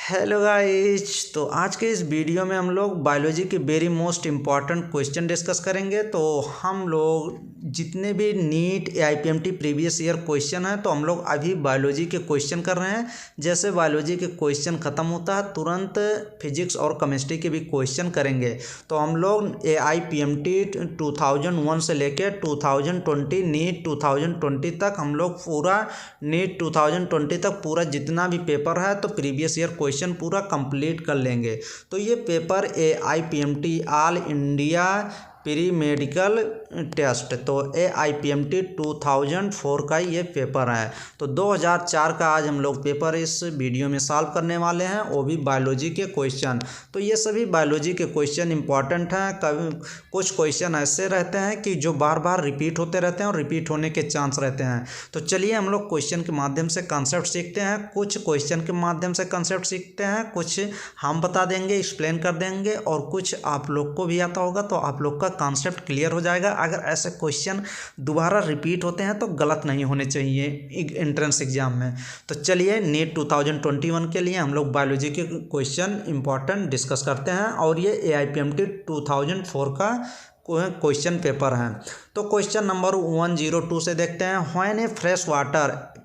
Hello guys. तो आज के इस वीडियो में हम लोग बायोलॉजी के very most important question discuss करेंगे। तो हम लोग जितने भी NEET AIPMT previous year question हैं तो हम लोग अभी बायोलॉजी के क्वेश्चन कर रहे हैं। जैसे बायोलॉजी के क्वेश्चन ख़त्म होता है तुरंत फिजिक्स और केमिस्ट्री के भी क्वेश्चन करेंगे। तो हम लोग AIPMT 2001 से लेकर 2020 नीट 2020 तक हम लोग पूरा नीट 2020 तक पूरा जितना भी पेपर है तो प्रीवियस ईयर क्वेश्चन पूरा कंप्लीट कर लेंगे। तो ये paper AIPMT all India pre medical test तो AIPMT 2004 का ये पेपर है। तो 2004 का आज हम लोग पेपर इस वीडियो में सॉल्व करने वाले हैं, वो भी बायोलॉजी के क्वेश्चन। तो ये सभी बायोलॉजी के क्वेश्चन इंपॉर्टेंट हैं। कभी कुछ क्वेश्चन ऐसे रहते हैं कि जो बार बार रिपीट होते रहते हैं और रिपीट होने के चांस रहते हैं। तो चलिए हम लोग क्वेश्चन के माध्यम से कंसेप्ट सीखते हैं। कुछ क्वेश्चन के माध्यम से कंसेप्ट सीखते हैं, कुछ हम बता देंगे, एक्सप्लेन कर देंगे, और कुछ आप लोग को भी आता होगा तो आप लोग का कॉन्सेप्ट क्लियर हो जाएगा। अगर ऐसे क्वेश्चन दोबारा रिपीट होते हैं तो गलत नहीं होने चाहिए एंट्रेंस एग्जाम में। तो चलिए नीट 2021 के लिए हम लोग बायोलॉजी के क्वेश्चन इंपॉर्टेंट डिस्कस करते हैं, और ये AIPMT 2004 का क्वेश्चन पेपर है। तो क्वेश्चन नंबर 102 से देखते हैं। When a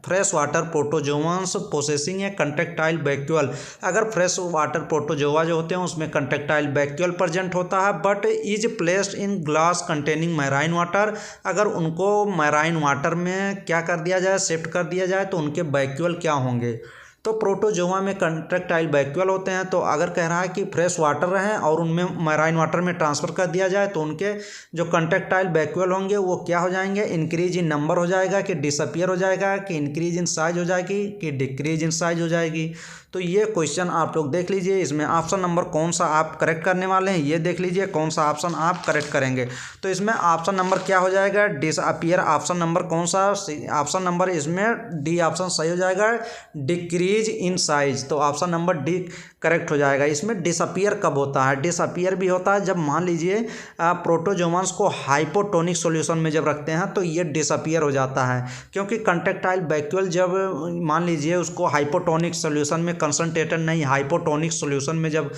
fresh water protozoans possessing a contractile vacuole. अगर फ्रेश वाटर प्रोटोजोआ जो होते हैं उसमें कंट्रेक्टाइल वैक्यूल प्रेजेंट होता है but is placed in glass containing marine water. अगर उनको मैराइन वाटर में क्या कर दिया जाए, शिफ्ट कर दिया जाए, तो उनके वैक्यूल क्या होंगे। तो प्रोटोजोआ में कंट्रेक्टाइल वैक्यूल होते हैं। तो अगर कह रहा है कि फ्रेश वाटर रहें और उनमें मैराइन वाटर में ट्रांसफ़र कर दिया जाए तो उनके जो कंट्रेक्टाइल वैक्यूल होंगे वो क्या हो जाएंगे, इंक्रीज इन नंबर हो जाएगा कि डिसअपियर हो जाएगा, कि इंक्रीज इन साइज हो जाएगी कि डिक्रीज इन साइज हो जाएगी। तो ये क्वेश्चन आप लोग देख लीजिए, इसमें ऑप्शन नंबर कौन सा आप करेक्ट करने वाले हैं ये देख लीजिए, कौन सा ऑप्शन आप करेक्ट करेंगे। तो इसमें ऑप्शन नंबर क्या हो जाएगा, डिसअपियर। ऑप्शन नंबर कौन सा, ऑप्शन नंबर इसमें डी ऑप्शन सही हो जाएगा, डिक्रीज इन साइज। तो ऑप्शन नंबर डी करेक्ट हो जाएगा। इसमें डिसअपियर कब होता है, डिसअपियर भी होता है जब मान लीजिए प्रोटोजोआंस को हाइपोटोनिक सॉल्यूशन में जब रखते हैं तो ये डिसअपियर हो जाता है, क्योंकि कंट्रेक्टाइल वैक्यूल जब मान लीजिए उसको हाइपोटोनिक सॉल्यूशन में कंसंट्रेटेड नहीं, हाइपोटोनिक सॉल्यूशन में जब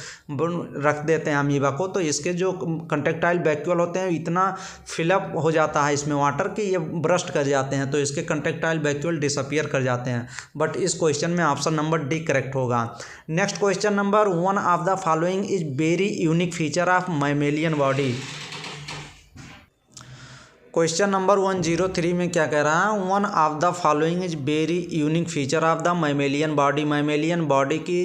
रख देते हैं अमीबा को, तो इसके जो कंट्रेक्टाइल वैक्यूल होते हैं इतना फिलअप हो जाता है इसमें वाटर कि ये ब्रस्ट कर जाते हैं, तो इसके कंट्रेक्टाइल वैक्यूल डिसअपियर कर जाते हैं। बट इस क्वेश्चन में ऑप्शन नंबर डी करेक्ट होगा। Next question number, one of the following is very unique feature of mammalian body. Question number 103 में क्या कह रहा है, one of the following is very unique feature of the mammalian body. Mammalian body की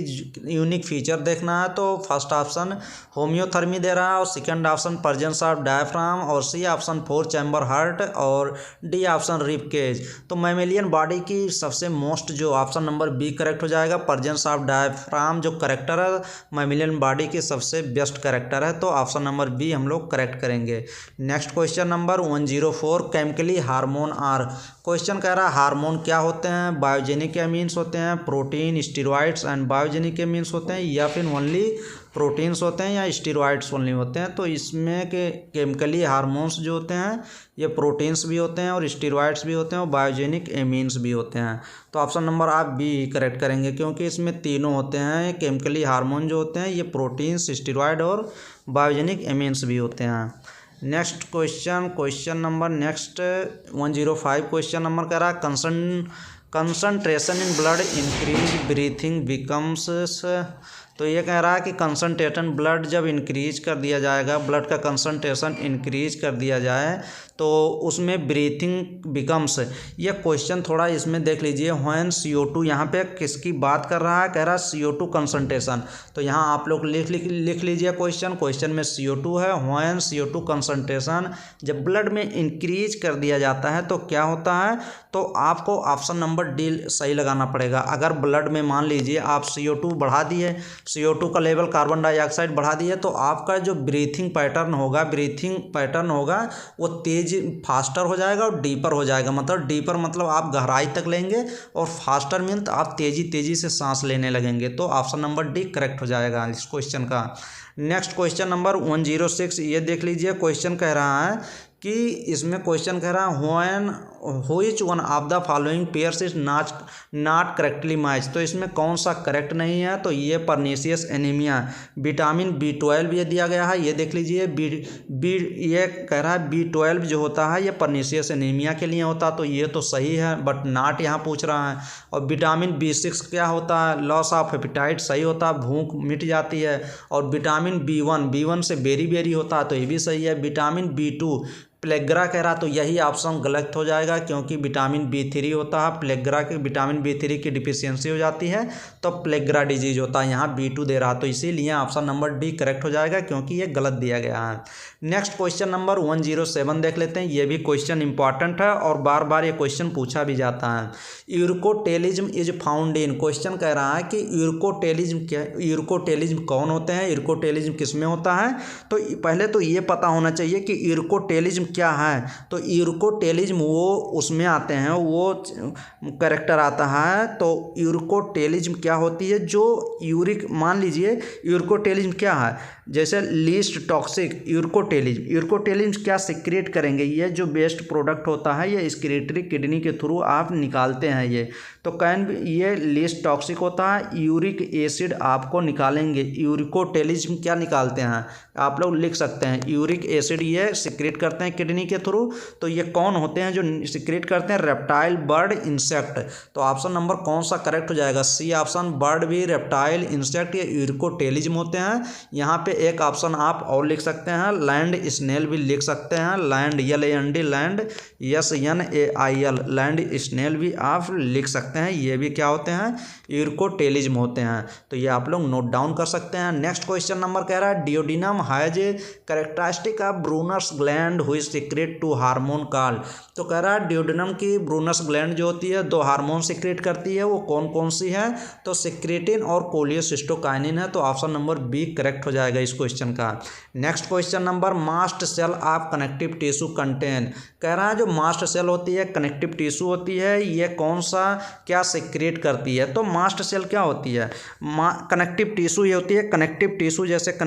unique feature देखना है तो first option होम्योथर्मी दे रहा है, और second option presence of diaphragm, और सी ऑप्शन 4 चैम्बर हार्ट, और डी ऑप्शन रिब केज। तो मैमेलियन बॉडी की सबसे मोस्ट जो ऑप्शन नंबर बी करेक्ट हो जाएगा, प्रेजेंस ऑफ डायफ्राम जो करेक्टर है मैमेलियन बॉडी की सबसे बेस्ट करेक्टर है, तो ऑप्शन नंबर बी हम लोग करेक्ट करेंगे। Next question number 104, chemically hormone are. Question कह रहा है हार्मोन क्या होते हैं, बायोजेनिक एमीन्स होते हैं, protein, steroids and biogenic amines होते हैं, या फिर ओनली प्रोटीन्स होते हैं, या स्टेरॉइड्स ओनली होते हैं। तो इसमें के केमिकली हार्मोन्स जो होते हैं ये प्रोटीन्स भी होते हैं और स्टेरॉइड्स भी होते हैं और बायोजेनिक एमीन्स भी होते हैं। तो ऑप्शन नंबर आप बी करेक्ट करेंगे, क्योंकि इसमें तीनों होते हैं। केमिकली हार्मोन जो होते हैं ये प्रोटीन्स, स्टेरॉइड और बायोजेनिक एमीन्स भी होते हैं। Next question number 105 question number कह रहा है concentration in blood increase breathing becomes. तो ये कह रहा है कि कंसंट्रेशन ब्लड जब इंक्रीज कर दिया जाएगा, ब्लड का कंसंट्रेशन इंक्रीज कर दिया जाए तो उसमें ब्रीथिंग बिकम्स। ये क्वेश्चन थोड़ा इसमें देख लीजिए, व्हेन CO2 यहाँ पे किसकी बात कर रहा है, कह रहा है CO2 कंसंट्रेशन। तो यहाँ आप लोग लिख लीजिए क्वेश्चन में CO2 है। व्हेन CO2 कंसंट्रेशन जब ब्लड में इंक्रीज कर दिया जाता है तो क्या होता है, तो आपको ऑप्शन नंबर डी सही लगाना पड़ेगा। अगर ब्लड में मान लीजिए आप CO2 बढ़ा दिए, CO2 का लेवल, कार्बन डाइऑक्साइड बढ़ा दिए, तो आपका जो ब्रीथिंग पैटर्न होगा वो तेज फास्टर हो जाएगा और डीपर हो जाएगा। मतलब डीपर मतलब आप गहराई तक लेंगे, और फास्टर मीन तो आप तेज़ी से सांस लेने लगेंगे। तो ऑप्शन नंबर डी करेक्ट हो जाएगा इस क्वेश्चन का। नेक्स्ट क्वेश्चन नंबर 106, ये देख लीजिए, क्वेश्चन कह रहा है कि इसमें क्वेश्चन कह रहा है which one of the following pairs is not correctly match, तो इसमें कौन सा करेक्ट नहीं है, तो ये परनीशियस एनीमिया। विटामिन B12 ये दिया गया है, ये देख लीजिए ये कह रहा है B12 जो होता है ये परनीशियस एनीमिया के लिए होता है, तो ये तो सही है, बट नॉट यहाँ पूछ रहा है। और विटामिन B6 क्या होता है, लॉस ऑफ एपेटाइट, सही होता है, भूख मिट जाती है। और विटामिन B1 से बेरी होता है, तो ये भी सही है। विटामिन B2 प्लेग्रा कह रहा, तो यही ऑप्शन गलत हो जाएगा, क्योंकि विटामिन B3 होता है, प्लेग्रा के विटामिन B3 की डिफिशियंसी हो जाती है तो प्लेग्रा डिजीज होता है। यहाँ B2 दे रहा, तो इसीलिए ऑप्शन नंबर डी करेक्ट हो जाएगा, क्योंकि ये गलत दिया गया है। नेक्स्ट क्वेश्चन नंबर 107 देख लेते हैं। ये भी क्वेश्चन इंपॉर्टेंट है और बार बार ये क्वेश्चन पूछा भी जाता है। यूरकोटेलिज्म इज फाउंड इन, क्वेश्चन कह रहा है कि यूरकोटेलिज्म कौन होते हैं, यूरकोटेलिज्म किस में होता है। तो पहले तो ये पता होना चाहिए कि यूरकोटेलिज्म क्या है। तो यूरकोटेलिज्म वो उसमें आते हैं, वो कैरेक्टर आता है। तो यूरकोटेलिज्म क्या होती है, जो यूरिक, मान लीजिए यूरकोटेलिज्म क्या है, जैसे लीस्ट टॉक्सिक यूरकोटेलिज्म क्या सिक्रेट करेंगे, ये जो बेस्ट प्रोडक्ट होता है ये एक्सक्रीटरी किडनी के थ्रू आप निकालते हैं ये, तो ये लीस्ट टॉक्सिक होता है। यूरिक एसिड आपको निकालेंगे, यूरकोटेलिज्म क्या निकालते हैं, आप लोग लिख सकते हैं यूरिक एसिड ये सिक्रेट करते हैं किडनी के थ्रू। तो ये कौन होते हैं जो सिक्रेट करते हैं, रेप्टाइल, बर्ड, इंसेक्ट। तो ऑप्शन नंबर कौन सा करेक्ट हो जाएगा, सी ऑप्शन, बर्ड भी, रेप्टाइल, इंसेक्ट, ये यूरकोटेलिज्म होते हैं। यहाँ पे एक ऑप्शन आप और लिख सकते हैं, लैंड स्नेल भी लिख सकते हैं, land LAND land, SNAIL land snail भी आप लिख सकते हैं, ये भी क्या होते हैं, यूरकोटेलिज्म होते हैं। तो ये आप लोग नोट डाउन कर सकते हैं। नेक्स्ट क्वेश्चन नंबर कह रहा है duodenum has a characteristic of Brunner's gland which secrete two hormone called. तो कह रहा है डियोडिनम की ब्रूनस ग्लैंड जो होती है 2 हार्मोन सीक्रेट करती है, वो कौन कौन सी है, तो सिक्रेटिन और कोलियोसिस्टोकाइनिन है। तो ऑप्शन नंबर बी करेक्ट हो जाएगा इस क्वेश्चन का। Next question number mast cell of connective tissue contain, कह रहा है जो मास्ट सेल होती है, कनेक्टिव टिश्यू होती है, ये कौन सा क्या सिक्रेट करती है। तो मास्ट सेल क्या होती है, कनेक्टिव टिश्यू ये होती है, कनेक्टिव टिश्यू जैसे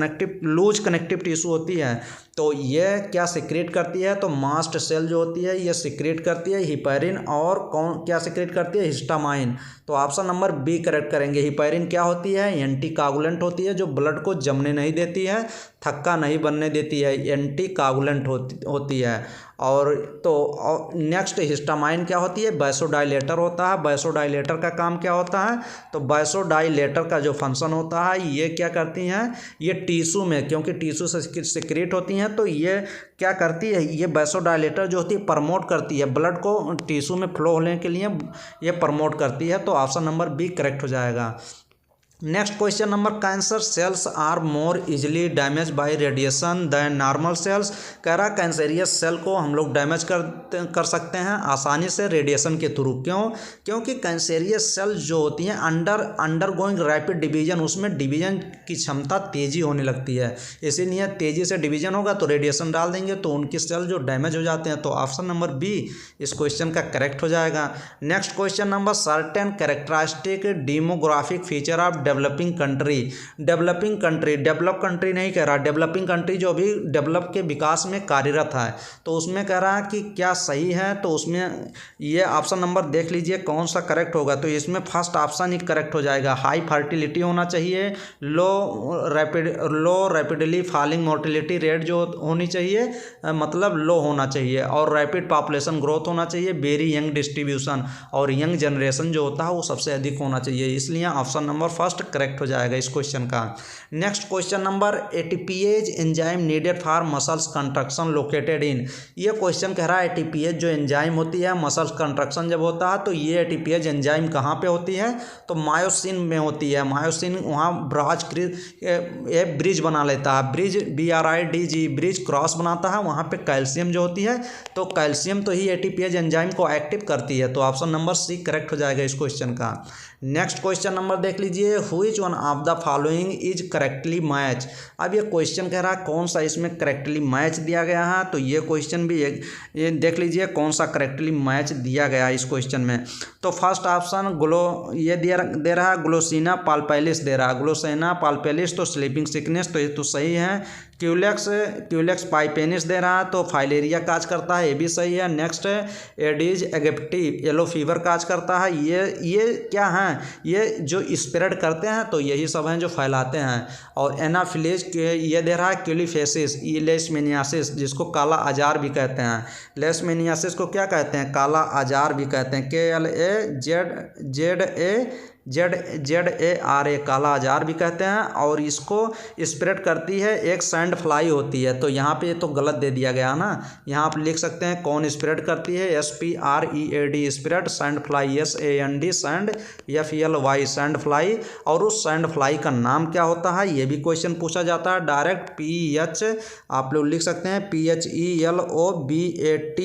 लूज कनेक्टिव टिश्यू होती है, तो ये क्या सिक्रेट करती है, तो मास्ट सेल जो होती है ये सिक्रेट करती है हिपैरिन, और कौन क्या सिक्रेट करती है, हिस्टामाइन। तो ऑप्शन नंबर बी करेक्ट करेंगे। हिपैरिन क्या होती है, एंटीकागुलेंट होती है, जो ब्लड को जमने नहीं देती है, थक्का नहीं बनने देती है, एंटीकागुलेंट होती है। और तो नेक्स्ट हिस्टामाइन क्या होती है, वैसोडाइलेटर होता है। वैसोडाइलेटर का काम क्या होता है, तो वैसोडाइलेटर का जो फंक्शन होता है ये क्या करती हैं, ये टिश्यू में, क्योंकि टिश्यू से सिक्रेट होती हैं, तो ये क्या करती है, ये वैसोडाइलेटर जो होती है प्रमोट करती है ब्लड को टिश्यू में फ्लो होने के लिए, ये प्रमोट करती है। तो ऑप्शन नंबर बी करेक्ट हो जाएगा। Next question number cancer cells are more easily damage by radiation than normal cells, कह रहा कैंसरियस सेल को हम लोग डैमेज कर सकते हैं आसानी से रेडिएशन के थ्रू। क्यों, क्योंकि कैंसरियस सेल जो होती हैं अंडर गोइंग रैपिड डिवीजन, उसमें डिवीजन की क्षमता तेज़ी होने लगती है, इसीलिए तेज़ी से डिवीजन होगा तो रेडिएशन डाल देंगे तो उनके सेल जो डैमेज हो जाते हैं। तो ऑप्शन नंबर बी इस क्वेश्चन का करेक्ट हो जाएगा। Next question number certain characteristic demographic feature of developing country. Develop country नहीं कह रहा, डेवलपिंग कंट्री जो अभी डेवलप के विकास में कार्यरत है, तो उसमें कह रहा है कि क्या सही है, तो उसमें ये ऑप्शन नंबर देख लीजिए कौन सा करेक्ट होगा। तो इसमें फर्स्ट ऑप्शन ही करेक्ट हो जाएगा, हाई फर्टिलिटी होना चाहिए, लो रैपिडली फॉलिंग मोर्टिलिटी रेट जो होनी चाहिए, मतलब लो होना चाहिए, और रैपिड पॉपुलेशन ग्रोथ होना चाहिए, वेरी यंग डिस्ट्रीब्यूशन, और यंग जनरेशन जो होता है वो सबसे अधिक होना चाहिए, इसलिए ऑप्शन नंबर फर्स्ट करेक्ट हो जाएगा इस क्वेश्चन का। Next question number ATPase enzyme needed for muscles construction located in, ये क्वेश्चन कह रहा है एटीपीएज जो एंजाइम होती है मसल्स कंट्रक्शन जब होता है, तो ये एटीपीएज एंजाइम कहाँ पे होती है, तो मायोसिन में होती है। मायोसिन वहाँ ब्रिज बना लेता है, ब्रिज BRIDG ब्रिज क्रॉस बनाता है, वहाँ पे कैल्शियम जो होती है, तो कैल्शियम तो ही एटीपीएज एंजाइम को एक्टिव करती है। तो ऑप्शन नंबर सी करेक्ट हो जाएगा इस क्वेश्चन का। नेक्स्ट क्वेश्चन नंबर देख लीजिए, which one of the following is correctly match. अब ये क्वेश्चन कह रहा है कौन सा इसमें करेक्टली मैच दिया गया है, तो ये क्वेश्चन भी ये देख लीजिए कौन सा करेक्टली मैच दिया गया है इस क्वेश्चन में। तो फर्स्ट ऑप्शन ये दे रहा है ग्लोसिना पाल्पेलिस दे रहा है, ग्लोसिना पाल्पेलिस तो स्लीपिंग सिकनेस, तो ये तो सही है। क्यूलेक्स पाइपेनिस दे रहा है तो फाइलेरिया काज करता है, ये भी सही है। नेक्स्ट एडीज एगिप्टी येलो फीवर काज करता है, ये क्या हैं, ये जो स्प्रेड करते हैं तो यही सब हैं जो फैलाते हैं। और एनाफिलीज ये दे रहा है क्यूलीफेसिस, ये लेशमेनियासिस जिसको काला आजार भी कहते हैं, लेशमेनियासिस को क्या कहते हैं, काला आजार भी कहते हैं, KLAZARA काला आजार भी कहते हैं। और इसको स्प्रेड करती है एक सैंड फ्लाई होती है, तो यहाँ पे तो गलत दे दिया गया ना, यहाँ आप लिख सकते हैं कौन स्प्रेड करती है, SPREAD spread, sand fly SAND sand, FLY sand fly. और उस सैंड फ्लाई का नाम क्या होता है ये भी क्वेश्चन पूछा जाता है डायरेक्ट, PH आप लोग लिख सकते हैं PHELOBAT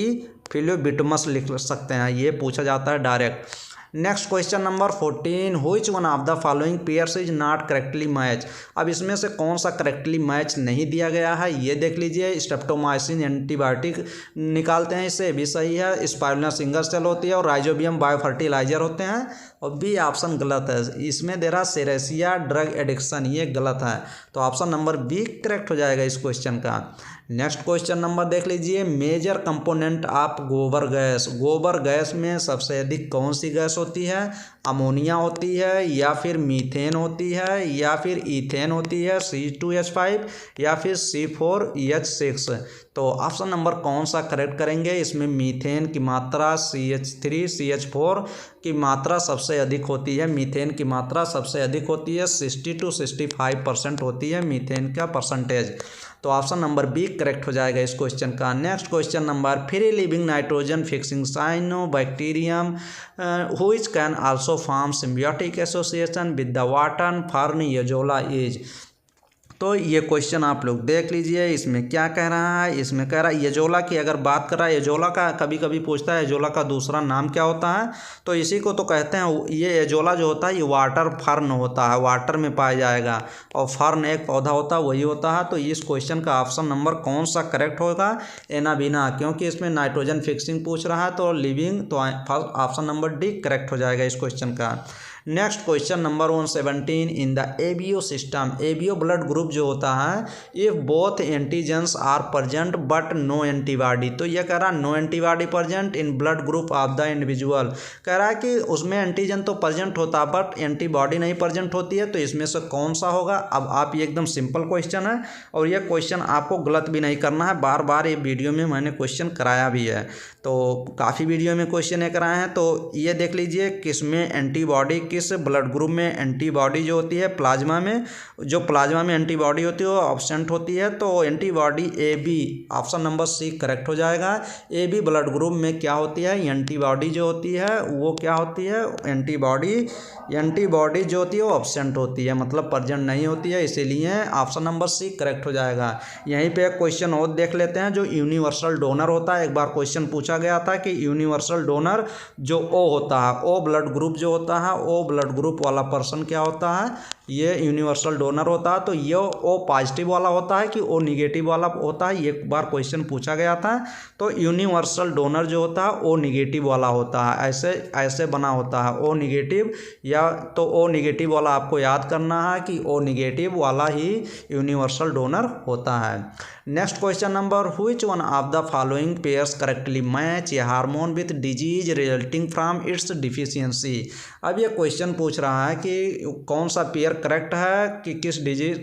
फिलोबिटमस लिख सकते हैं, ये पूछा जाता है direct. Next question number 14, which one of the following pairs is not correctly match. अब इसमें से कौन सा करेक्टली मैच नहीं दिया गया है ये देख लीजिए। स्ट्रेप्टोमाइसिन एंटीबायोटिक निकालते हैं, इससे भी सही है। स्पाइरुलिना सिंगल सेल होती है और राइजोबियम बायोफर्टिलाइजर होते हैं, और बी ऑप्शन गलत है। इसमें दे रहा सेरेसिया ड्रग एडिक्शन, ये गलत है, तो ऑप्शन नंबर बी करेक्ट हो जाएगा इस क्वेश्चन का। नेक्स्ट क्वेश्चन नंबर देख लीजिए, मेजर कंपोनेंट ऑफ गोबर गैस। गोबर गैस में सबसे अधिक कौन सी गैस होती है, अमोनिया होती है या फिर मीथेन होती है या फिर ईथेन होती है C2H5 या फिर C4H6। तो ऑप्शन नंबर कौन सा करेक्ट करेंगे, इसमें मीथेन की मात्रा CH3 CH4 की मात्रा सबसे अधिक होती है, मीथेन की मात्रा सबसे अधिक होती है, 60 to 65% होती है मीथेन का परसेंटेज, तो ऑप्शन नंबर बी करेक्ट हो जाएगा इस क्वेश्चन का। Next question number, free living nitrogen fixing cyanobacterium which can also form symbiotic association with the water fern azolla is. तो ये क्वेश्चन आप लोग देख लीजिए, इसमें क्या कह रहा है, इसमें कह रहा है एजोला की अगर बात कर रहा है, एजोला का कभी कभी पूछता है एजोला का दूसरा नाम क्या होता है, तो इसी को तो कहते हैं, ये एजोला जो होता है ये वाटर फर्न होता है, वाटर में पाया जाएगा, और फर्न एक पौधा होता है वही होता है। तो इस क्वेश्चन का ऑप्शन नंबर कौन सा करेक्ट होगा, एनाबीना, क्योंकि इसमें नाइट्रोजन फिक्सिंग पूछ रहा है तो लिविंग, तो ऑप्शन नंबर डी करेक्ट हो जाएगा इस क्वेश्चन का। Next question number 117, in the ABO system, ABO blood group जो होता है, if both antigens are present but no antibody, तो ये कह रहा है no antibody present in blood group of the individual, कह रहा है कि उसमें एंटीजन तो प्रेजेंट होता है बट एंटीबॉडी नहीं प्रेजेंट होती है, तो इसमें से कौन सा होगा। अब आप ये एकदम सिंपल क्वेश्चन है और ये क्वेश्चन आपको गलत भी नहीं करना है, बार बार ये वीडियो में मैंने क्वेश्चन कराया भी है, तो काफ़ी वीडियो में क्वेश्चन ये कराए हैं। तो ये देख लीजिए किस में एंटीबॉडी, किस ब्लड ग्रुप में एंटीबॉडी जो होती है, प्लाज्मा में, जो प्लाज्मा में एंटीबॉडी होती है वो एब्सेंट होती है, तो antibody AB, option number C correct हो जाएगा। AB ब्लड ग्रुप में क्या होती है, एंटीबॉडी जो होती है वो क्या होती है, एंटीबॉडी जो होती है वो एब्सेंट होती है, मतलब प्रेजेंट नहीं होती है, इसीलिए ऑप्शन नंबर सी करेक्ट हो जाएगा। यहीं पे एक क्वेश्चन और देख लेते हैं, जो यूनिवर्सल डोनर होता है, एक बार क्वेश्चन पूछा गया था कि यूनिवर्सल डोनर जो O होता है, O ब्लड ग्रुप जो होता है, O ब्लड ग्रुप वाला पर्सन क्या होता है, ये यूनिवर्सल डोनर होता है, तो ये O पॉजिटिव वाला होता है कि O निगेटिव वाला होता है, एक बार क्वेश्चन पूछा गया था। तो यूनिवर्सल डोनर जो होता है O निगेटिव वाला होता है, ऐसे बना होता है O निगेटिव, या तो O निगेटिव वाला आपको याद करना है कि O निगेटिव वाला ही यूनिवर्सल डोनर होता है। Next question number, which one of the following pairs correctly match A hormone with disease resulting from its deficiency. अब ये क्वेश्चन पूछ रहा है कि कौन सा पेयर करेक्ट है कि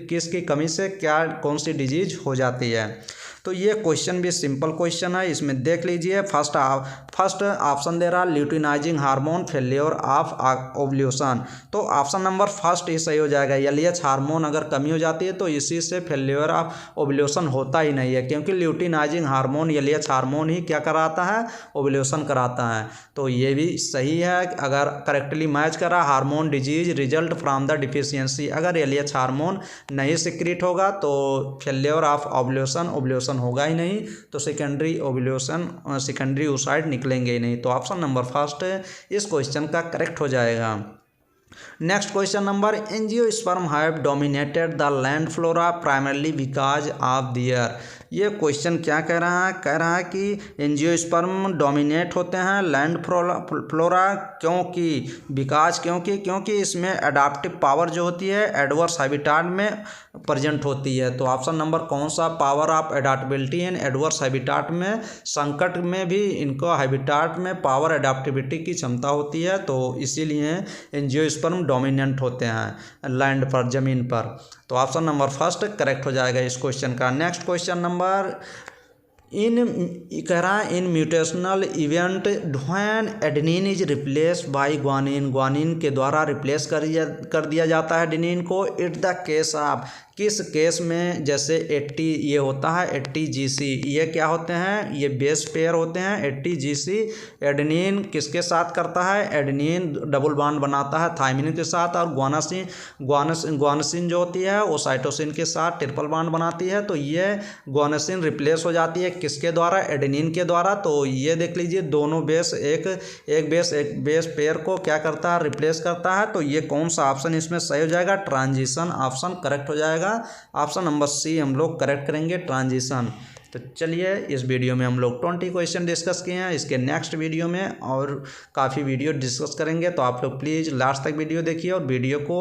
किसकी कमी से क्या कौन सी डिजीज हो जाती है। तो ये क्वेश्चन भी सिंपल क्वेश्चन है, इसमें देख लीजिए फर्स्ट ऑप्शन दे रहा luteinizing hormone failure of ovulation, तो ऑप्शन नंबर फर्स्ट ही सही हो जाएगा। LH हार्मोन अगर कमी हो जाती है तो इसी से फेल्योर ऑफ ओव्यूलेशन होता ही नहीं है, क्योंकि ल्यूटिनाइजिंग हार्मोन LH हार्मोन ही क्या कराता है, ओव्यूलेशन कराता है, तो ये भी सही है। अगर करेक्टली मैच करा, hormone disease result from the deficiency, अगर LH हार्मोन नहीं सिक्रीट होगा तो फेल्योर ऑफ ओव्यूलेशन होगा ही नहीं, तो सेकेंडरी ओव्यूलेशन, सेकेंडरी oocyte निकलेंगे ही नहीं, तो ऑप्शन नंबर फर्स्ट इस क्वेश्चन का करेक्ट हो जाएगा। Next question number, angiosperm have dominated the land flora primarily because of their. ये क्वेश्चन क्या कह रहा है? कह रहा है कि एंजियोस्पर्म डोमिनेट होते हैं लैंड फ्लोरा क्योंकि बिकॉज क्योंकि इसमें अडाप्टिव पावर जो होती है एडवर्स हैबिटाट में प्रेजेंट होती है। तो ऑप्शन नंबर कौन सा? Power of adaptability in adverse habitat में, संकट में भी इनको हैबिटाट में पावर एडाप्टिबिलिटी की क्षमता होती है, तो इसीलिए एंजियोस्पर्म डोमिनेंट होते हैं लैंड पर, ज़मीन पर। तो ऑप्शन नंबर फर्स्ट करेक्ट हो जाएगा इस क्वेश्चन का। नेक्स्ट क्वेश्चन नंबर, कह रहा है in mutational event when adenine is replace by guanine, guanine के द्वारा रिप्लेस कर दिया जाता है एडेनिन को। इट द केस ऑफ, किस केस में? जैसे 80 ये होता है 80GC, ये क्या होते हैं? ये बेस पेयर होते हैं 80GC। एडेनिन किसके साथ करता है? एडेनिन डबल बॉन्ड बनाता है थायमिन के साथ, और ग्वानसिन जो होती है वो साइटोसिन के साथ ट्रिपल बॉन्ड बनाती है। तो ये ग्वानसिन रिप्लेस हो जाती है किसके द्वारा? एडेनिन के द्वारा। तो ये देख लीजिए दोनों बेस एक बेस पेयर को क्या करता है? रिप्लेस करता है। तो ये कौन सा ऑप्शन इसमें सही हो जाएगा? ट्रांजिशन ऑप्शन करेक्ट हो जाएगा। ऑप्शन नंबर सी हम लोग करेक्ट करेंगे, ट्रांजिशन। तो चलिए इस वीडियो में हम लोग 20 क्वेश्चन डिस्कस किए हैं। इसके नेक्स्ट वीडियो में और काफ़ी वीडियो डिस्कस करेंगे, तो आप लोग प्लीज़ लास्ट तक वीडियो देखिए और वीडियो को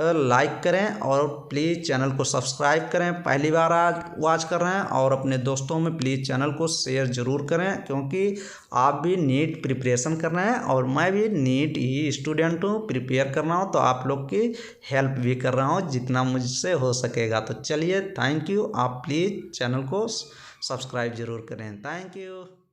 लाइक करें और प्लीज़ चैनल को सब्सक्राइब करें। पहली बार आज वॉच कर रहे हैं और अपने दोस्तों में प्लीज़ चैनल को शेयर ज़रूर करें, क्योंकि आप भी नीट प्रिपरेशन कर रहे हैं और मैं भी नीट ही स्टूडेंट हूँ, प्रिपेयर कर रहा हूँ। तो आप लोग की हेल्प भी कर रहा हूँ जितना मुझसे हो सकेगा। तो चलिए थैंक यू, आप प्लीज़ चैनल को सब्सक्राइब ज़रूर करें। Thank you.